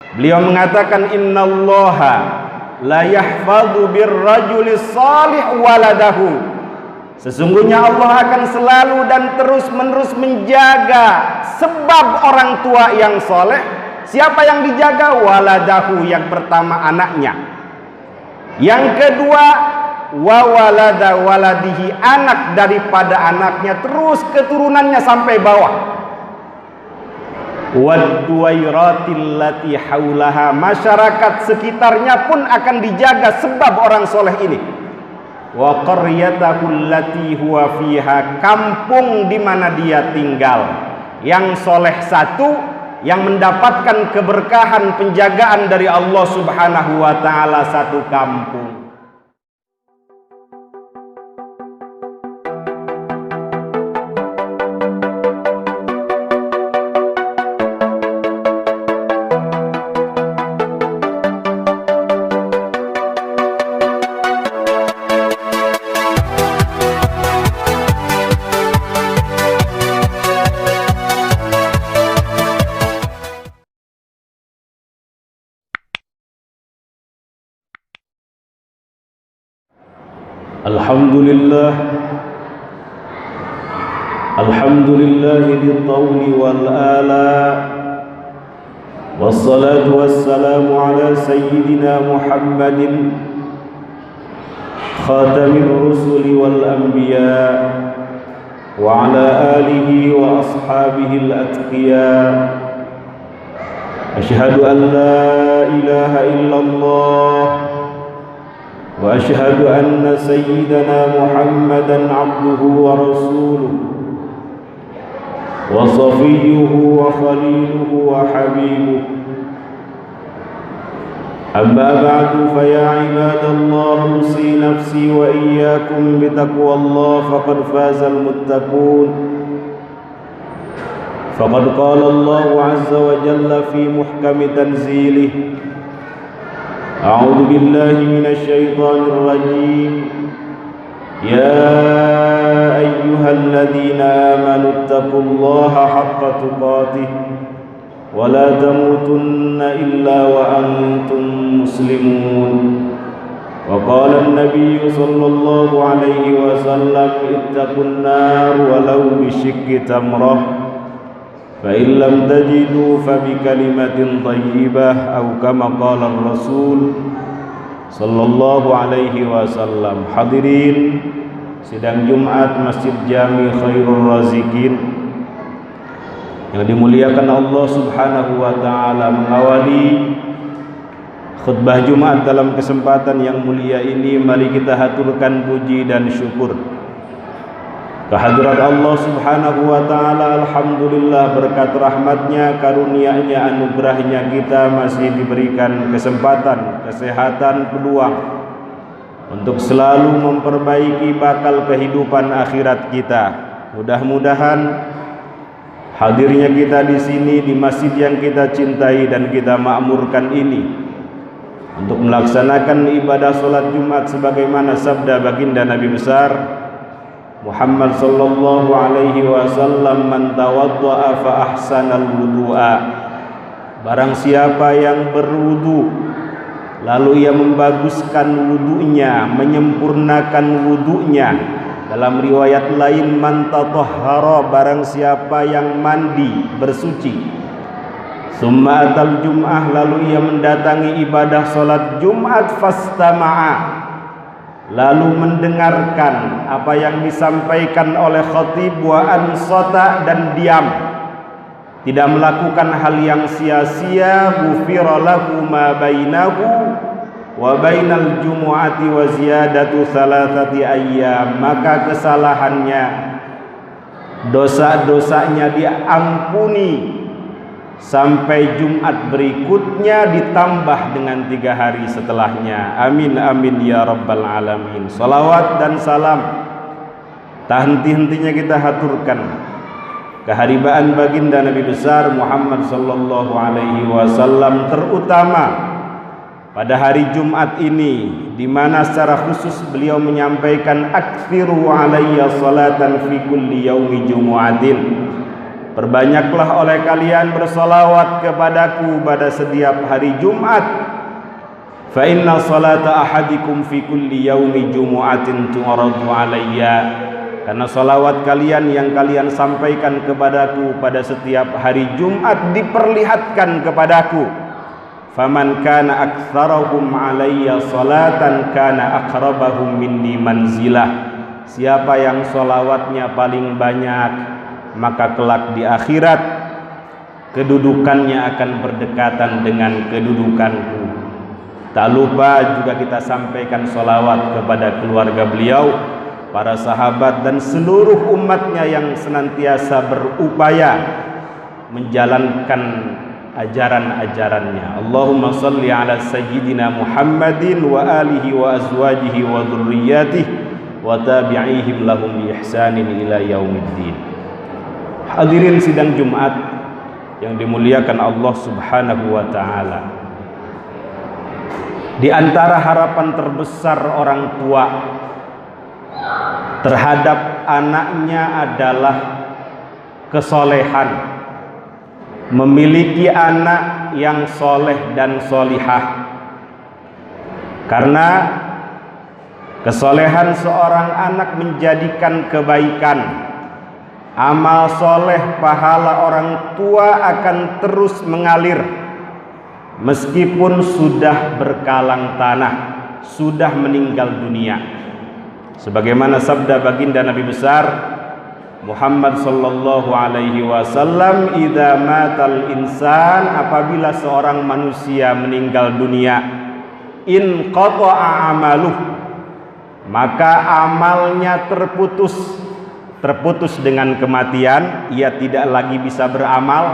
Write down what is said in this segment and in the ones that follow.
Beliau mengatakan innallaha la yahfadhu birrajulis salih waladahu. Sesungguhnya Allah akan selalu dan terus-menerus menjaga sebab orang tua yang soleh. Siapa yang dijaga? Waladahu, yang pertama anaknya. Yang kedua wa walada waladihi, anak daripada anaknya, terus keturunannya sampai bawah. Wadduwairatil lati haulaha, masyarakat sekitarnya pun akan dijaga sebab orang soleh ini. Wa qaryatahu allati huwa fiha, kampung di mana dia tinggal. Yang soleh satu yang mendapatkan keberkahan penjagaan dari Allah Subhanahu wa taala satu kampung. Alhamdulillah bil-qawli wal-ala, wassalatu wassalamu ala sayyidina Muhammadin khatamir rusuli wal-anbiya wa ala alihi wa ashabihi al-atqiya. Asyhadu an la ilaha illallah wa asyhadu anna sayyidana Muhammadan abduhu wa rasuluhu wa safiyyuhu wa khaliluhu wa habibuhu. Amma ba'du, fa ya ibadallah, usi nafsi wa iyyakum bitaqwallah, faqad fazal muttaqun. Faqad qala Allah azza wa jalla fi muhkami tanzilih: A'udzu billahi minasy syaithanir rajim. Ya ayyuhalladzina amanu taqullaha haqqa tuqatih wa la tamutunna illa wa antum muslimun. Wa qala an-nabiy sallallahu alaihi wasallam ittaqun nar walau bisyikki tamrah fa in lam tajidu fa bi kalimatin thayyibah aw kama qala ar-rasul sallallahu alaihi wasallam. Hadirin sidang Jumat Masjid Jami Khairul Razikin yang dimuliakan Allah Subhanahu wa taala, mengawali khutbah Jumat dalam kesempatan yang mulia ini, mari kita haturkan puji dan syukur kehadirat Allah Subhanahu wa taala. Alhamdulillah, berkat rahmatnya, karunia-Nya, anugerahnya, kita masih diberikan kesempatan, kesehatan, peluang untuk selalu memperbaiki bakal kehidupan akhirat kita. Mudah-mudahan hadirnya kita di sini, di masjid yang kita cintai dan kita makmurkan ini, untuk melaksanakan ibadah salat Jumat sebagaimana sabda baginda Nabi besar Muhammad sallallahu alaihi wasallam, man tawaddaa fa ahsanal wudu'a, barang siapa yang berwudu lalu ia membaguskan wudunya, menyempurnakan wudunya. Dalam riwayat lain, man tatahhara, barang siapa yang mandi, bersuci, summa atal jum'ah, lalu ia mendatangi ibadah salat Jumat, fastama'a, lalu mendengarkan apa yang disampaikan oleh khatib, wa ansata, dan diam, tidak melakukan hal yang sia-sia, ghufira lahu ma bainahu wa bainal jumu'ati wa ziyadatu thalathati ayyam, maka kesalahannya, dosa-dosanya diampuni sampai Jumat berikutnya, ditambah dengan 3 hari setelahnya. Amin amin ya rabbal alamin. Salawat dan salam tak henti-hentinya kita haturkan keharibaan baginda Nabi besar Muhammad sallallahu alaihi wasallam, terutama pada hari Jumat ini, di mana secara khusus beliau menyampaikan aktsiru alayya salatan fi kulli yaumi jumu'atin. Perbanyaklah oleh kalian bersolawat kepadaku pada setiap hari Jumat. Fa inna salata ahadikum fi kulli yaumi jumu'atin tu'radu alayya. Karena salawat kalian yang kalian sampaikan kepadaku pada setiap hari Jumat diperlihatkan kepadaku. Faman kana aktsarahum alayya salatan kana aqrabahum minni manzilah. Siapa yang salawatnya paling banyak, maka kelak di akhirat kedudukannya akan berdekatan dengan kedudukanku. Tak lupa juga kita sampaikan salawat kepada keluarga beliau, para sahabat dan seluruh umatnya yang senantiasa berupaya menjalankan ajaran-ajarannya. Allahumma salli ala sayyidina Muhammadin wa alihi wa azwajihi wa dhurriyyatihi wa tabi'ihim lahum bi ihsanin ila yaumiddin. Hadirin sidang Jumat yang dimuliakan Allah Subhanahu wa taala. Di antara harapan terbesar orang tua terhadap anaknya adalah kesolehan, memiliki anak yang soleh dan solihah. Karena kesolehan seorang anak menjadikan kebaikan, amal soleh pahala orang tua akan terus mengalir meskipun sudah berkalang tanah, sudah meninggal dunia. Sebagaimana sabda baginda Nabi besar Muhammad sallallahu alaihi wasallam, idza matal insan, apabila seorang manusia meninggal dunia, in qata'a amaluh, maka amalnya terputus dengan kematian. Ia tidak lagi bisa beramal,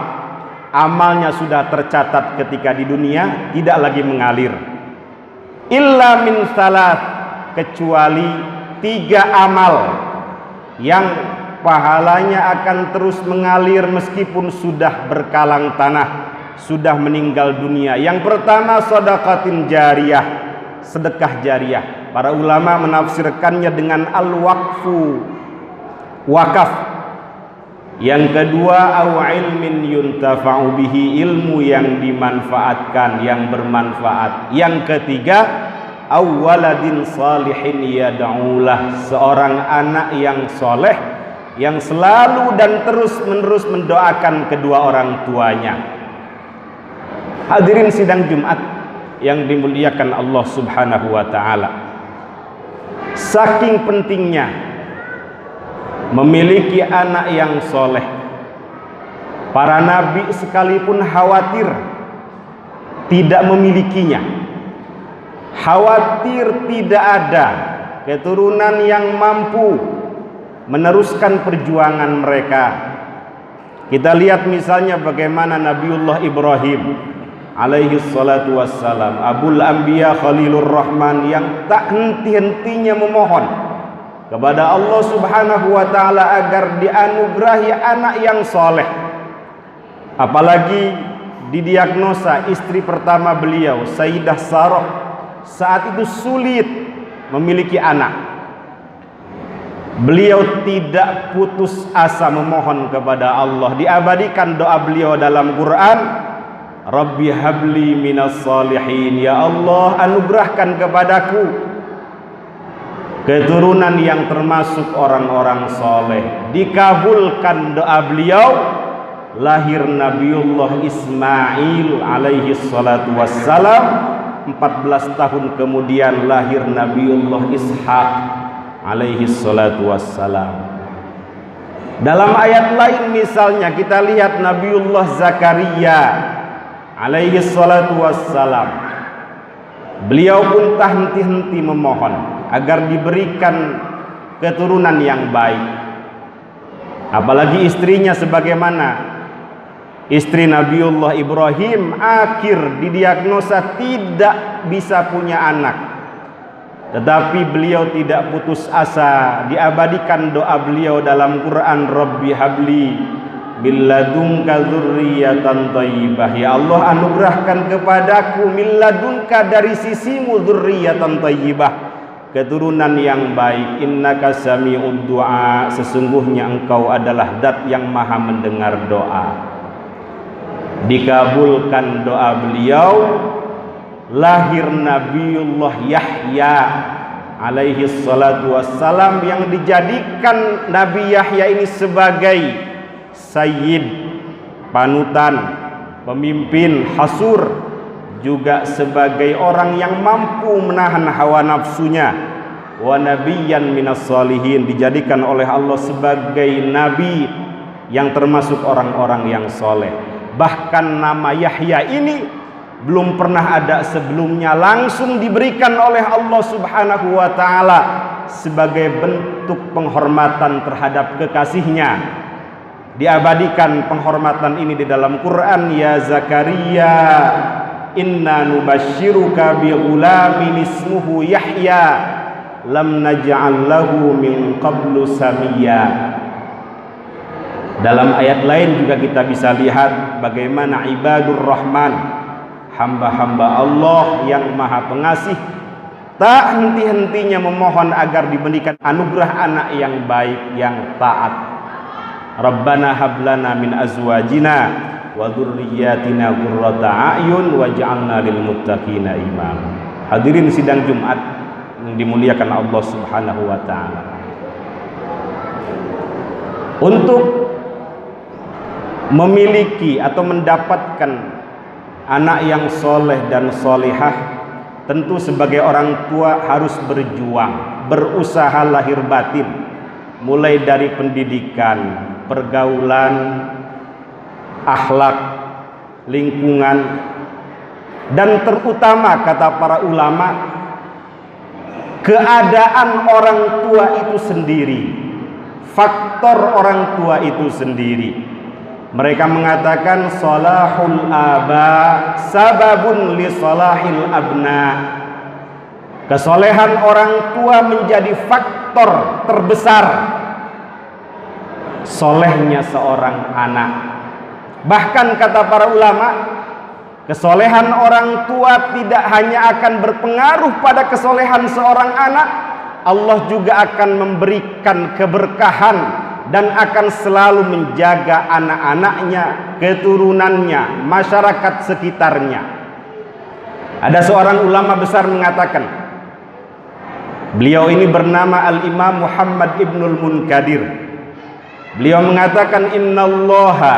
amalnya sudah tercatat ketika di dunia, tidak lagi mengalir. Illa min salat, kecuali 3 amal yang pahalanya akan terus mengalir meskipun sudah berkalang tanah, sudah meninggal dunia. Yang pertama, sedekatin jariyah, sedekah jariyah. Para ulama menafsirkannya dengan al-waqfu, wakaf. Yang kedua, au ilmin yuntafa'u bihi, ilmu yang dimanfaatkan, yang bermanfaat. Yang ketiga, au waladin salihin yad'ulah, seorang anak yang soleh yang selalu dan terus-menerus mendoakan kedua orang tuanya. Hadirin sidang Jumat yang dimuliakan Allah Subhanahu wa taala. Saking pentingnya memiliki anak yang soleh, para nabi sekalipun khawatir tidak memilikinya. Khawatir tidak ada keturunan yang mampu meneruskan perjuangan mereka. Kita lihat misalnya bagaimana Nabiullah Ibrahim alaihi salatu wassalam, Abul Anbiya Khalilur Rahman, yang tak henti-hentinya memohon kepada Allah Subhanahu wa taala agar dianugerahi anak yang soleh. Apalagi didiagnosa istri pertama beliau, Sayyidah Sarah, saat itu sulit memiliki anak. Beliau tidak putus asa memohon kepada Allah. Diabadikan doa beliau dalam Quran, Rabbi habli minas salihin, ya Allah anugerahkan kepadaku keturunan yang termasuk orang-orang soleh. Dikabulkan doa beliau, lahir Nabiullah Ismail alaihi salatu wassalam. 14 tahun kemudian lahir Nabiullah Ishaq alaihi salatu wassalam. Dalam ayat lain misalnya kita lihat Nabiullah Zakaria alaihi salatu wassalam. Beliau pun tak henti-henti memohon agar diberikan keturunan yang baik. Apalagi istrinya sebagaimana istri Nabiullah Ibrahim, akhir didiagnosa tidak bisa punya anak, tetapi beliau tidak putus asa. Diabadikan doa beliau dalam Quran, Rabbi habli milladunka dzurriyyatan thayyibah, ya Allah anugerahkan kepadaku milladunka, dari sisimu, dzurriyyatan thayyibah, keturunan yang baik. Innaka sami'ud du'a, sesungguhnya engkau adalah zat yang maha mendengar doa. Dikabulkan doa beliau, lahir Nabiullah Yahya alaihi salatu wassalam, yang dijadikan Nabi Yahya ini sebagai sayyid, panutan, pemimpin, hasur, juga sebagai orang yang mampu menahan hawa nafsunya. Wa nabiyyan minas shalihin, dijadikan oleh Allah sebagai nabi yang termasuk orang-orang yang soleh. Bahkan nama Yahya ini belum pernah ada sebelumnya, langsung diberikan oleh Allah Subhanahu wa ta'ala sebagai bentuk penghormatan terhadap kekasihnya. Diabadikan penghormatan ini di dalam Quran. Ya Zakaria, inna nubashiruka bi ghulamin ismuhu Yahya lam naj'al lahu min qablu samiyya. Dalam ayat lain juga kita bisa lihat bagaimana ibadur rahman, hamba-hamba Allah yang maha pengasih, tak henti-hentinya memohon agar diberikan anugerah anak yang baik, yang taat. Rabbana hablana min azwajina wa dzurriyyatina qurrata a'yun waj'alna lil muttaqina imama. Hadirin sidang Jumat yang dimuliakan Allah Subhanahu wa taala. Untuk memiliki atau mendapatkan anak yang soleh dan solihah, tentu sebagai orang tua harus berjuang, berusaha lahir batin, mulai dari pendidikan, pergaulan, akhlak, lingkungan, dan terutama kata para ulama, keadaan orang tua itu sendiri, faktor orang tua itu sendiri. Mereka mengatakan salahul aba sababun li salahil abna. Kesolehan orang tua menjadi faktor terbesar solehnya seorang anak. Bahkan kata para ulama, kesolehan orang tua tidak hanya akan berpengaruh pada kesolehan seorang anak, Allah juga akan memberikan keberkahan dan akan selalu menjaga anak-anaknya, keturunannya, masyarakat sekitarnya. Ada seorang ulama besar mengatakan, beliau ini bernama Al-Imam Muhammad Ibnul Munkadir. Beliau mengatakan, innallaha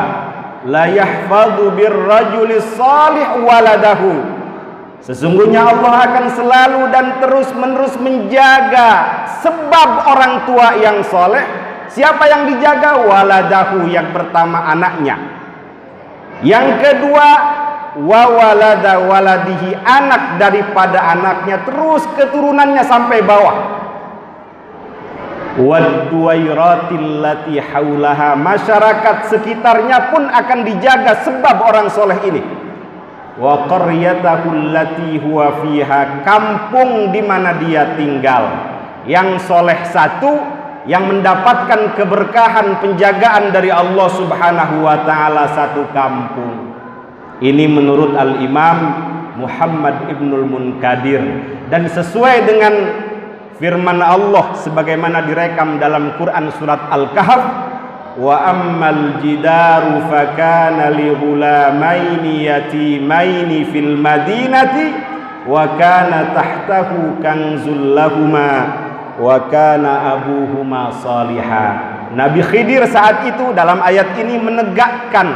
la yahfadhu birrajulis salih waladahu. Sesungguhnya Allah akan selalu dan terus-menerus menjaga sebab orang tua yang soleh. Siapa yang dijaga? Waladahu, yang pertama anaknya. Yang kedua, wa walada waladihi, anak daripada anaknya, terus keturunannya sampai bawah. Wadduwairatil lati haulaha, masyarakat sekitarnya pun akan dijaga sebab orang soleh ini. Wa qaryatahu allati huwa fiha, kampung di mana dia tinggal, yang soleh satu, yang mendapatkan keberkahan penjagaan dari Allah Subhanahu wa ta'ala satu kampung. Ini menurut Al-Imam Muhammad Ibnul Munkadir, dan sesuai dengan firman Allah sebagaimana direkam dalam Quran surat Al-Kahf, wa ammal jidaru fakana li ghulamaini yatimaini fil madinati wa kana tahtahu kanzul lahuma wa kana abuhuma salihah. Nabi Khidir saat itu dalam ayat ini menegakkan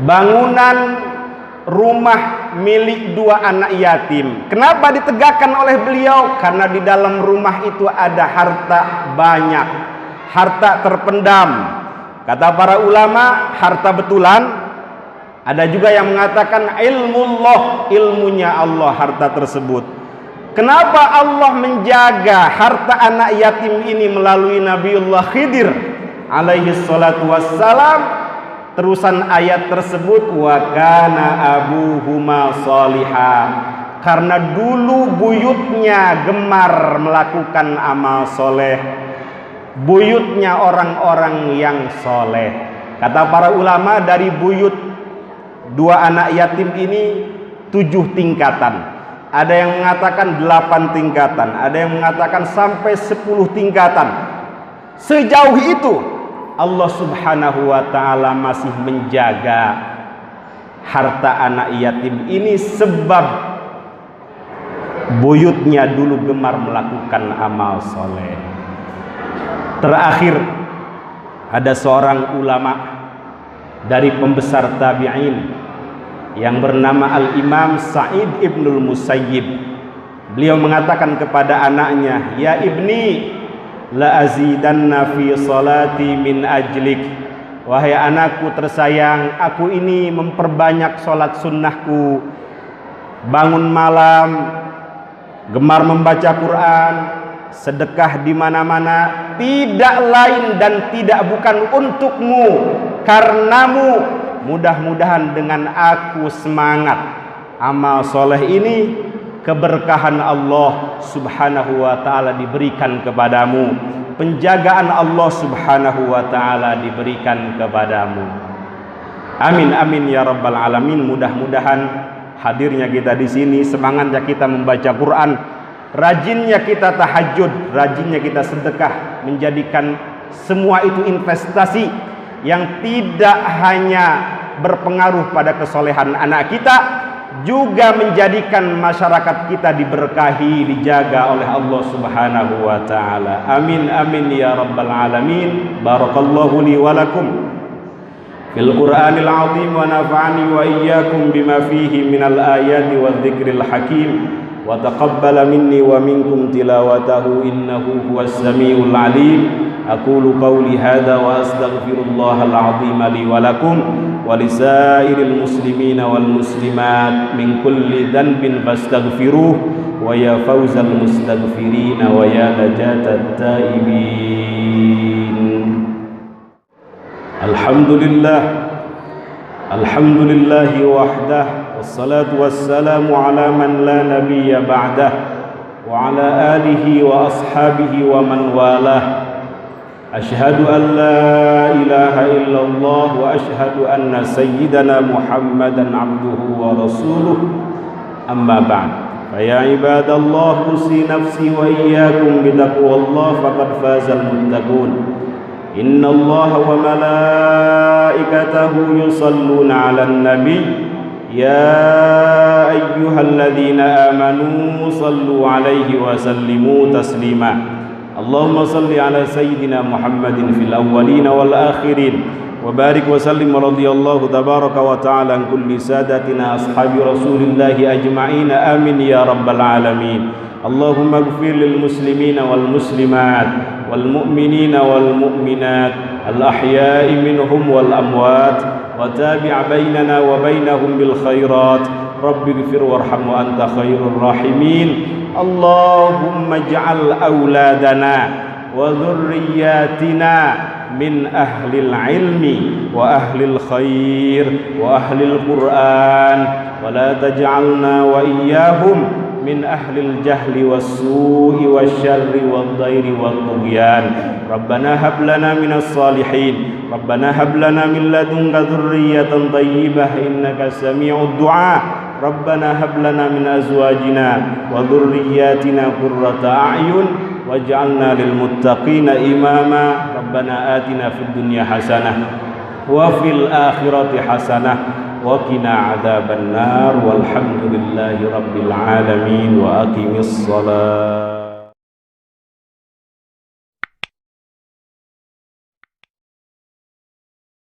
bangunan rumah milik dua anak yatim. Kenapa ditegakkan oleh beliau? Karena di dalam rumah itu ada harta banyak, harta terpendam. Kata para ulama, harta betulan. Ada juga yang mengatakan ilmullah, ilmunya Allah harta tersebut. Kenapa Allah menjaga harta anak yatim ini melalui Nabiullah Khidir alaihi salatu wassalam? Terusan ayat tersebut, wa kana abuhuma salihah, karena dulu buyutnya gemar melakukan amal soleh, buyutnya orang-orang yang soleh. Kata para ulama, dari buyut dua anak yatim ini 7 tingkatan. ada yang mengatakan 8 tingkatan, ada yang mengatakan sampai 10 tingkatan. Sejauh itu Allah Subhanahu wa taala masih menjaga harta anak yatim ini, sebab buyutnya dulu gemar melakukan amal soleh. Terakhir ada seorang ulama dari pembesar tabi'in yang bernama Al-Imam Sa'id Ibnul Musayyib. Beliau mengatakan kepada anaknya, "Ya ibni, la azidanna fi salati min ajlik." Wahai anakku tersayang, aku ini memperbanyak sholat sunnahku, bangun malam, gemar membaca Quran, sedekah di mana-mana, tidak lain dan tidak bukan untukmu, karenamu. Mudah-mudahan dengan aku semangat amal soleh ini, keberkahan Allah Subhanahu wa ta'ala diberikan kepadamu, penjagaan Allah Subhanahu wa ta'ala diberikan kepadamu. Amin amin ya rabbal alamin. Mudah-mudahan hadirnya kita di sini, semangatnya kita membaca Quran, rajinnya kita tahajud, rajinnya kita sedekah, menjadikan semua itu investasi yang tidak hanya berpengaruh pada kesolehan anak kita, juga menjadikan masyarakat kita diberkahi, dijaga oleh Allah Subhanahu wa taala. Amin amin ya rabbal alamin. Barakallahu li wa lakum fil Qur'anil azim wa nafa'ani wa iyyakum bima fihi minal ayati wadh-dhikril hakim wa taqabbala minni wa minkum tilawatahu innahu huwas samiul alim. Aqulu qawli hadha wa astaghfirullahal azim li wa lakum wa lisairil muslimina wal muslimat min kulli dhanbin fastaghfiruh wa ya fawzal mustaghfirin wa ya najatat taibin. Alhamdulillah, alhamdulillahi wahdah, wassalatu wassalamu ala man la nabiyya ba'dah wa ala alihi wa ashabihi wa man walah. Asyhadu an la ilaha illallah wa asyhadu anna sayyidana Muhammadan abduhu wa rasuluh. Amma ba'd. Fa ya ibadallah, usi nafsi wa iyyakum bitaqwallah faqad fazal muttaqun. Innallaha wa malaikatahu yusalluna 'alan nabiy. Ya ayyuhalladzina amanu sallu 'alaihi wa sallimu taslima. Allahumma salli ala sayyidina Muhammadin fil awwalin wal akhirin wa barik wa sallim wa radiyallahu tabaraka wa ta'ala an kulli sadatina ashabi rasulillahi ajma'in. Amin ya rabbal alamin. Allahumma ighfir lil muslimina wal muslimat wal mu'minina wal mu'minat al ahya'i minhum wal amwat wa tabi' bainana wa bainahum bil khairat. Rabbi ighfir warham wa anta khairur rahimin. Allahumma ij'al auladana wa dhurriyyatina min ahlil ilmi wa ahlil khair wa ahlil Qur'an wa la taj'alna wa iyyahum min ahlil jahli was-su'i wasyarri wad-dhairi wad-tughyan. Rabbana hab lana minas salihin, Rabbana hab lana min ladunka dhurriyyatan thayyibah innaka sami'ud du'a. Rabbana hab lana min azwajina wa dhurriyyatina qurrata a'yun waj'alna lil muttaqina imama. Rabbana atina fid dunya hasanah wa fil akhirati hasanah wa qina adzaban nar. Walhamdulillahi rabbil alamin wa aqimis shalah.